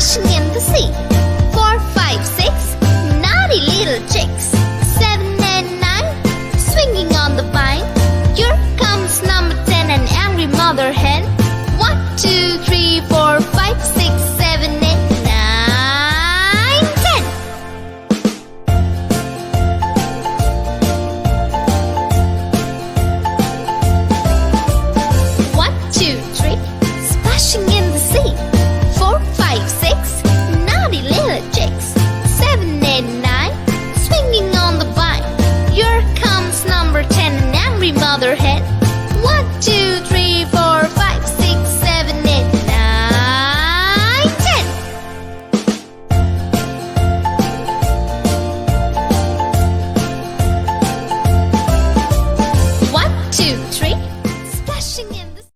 splashing in the sea. 4, 5, 6, naughty little chicks. 7 and 9, swinging on the vine. Here comes number 10, an angry mother hen. 1, 2, 3, 4, 5, 6, 7, 8, 9, 10. 1, 2, 3, splashing in the sea. 4, 5, 6, naughty little chicks. 7, 8, 9, swinging on the vine. Here comes number 10, an angry mother hen. 1, 2, 3, 4, 5, 6, 7, 8, 9, 10. 1, 2, 3,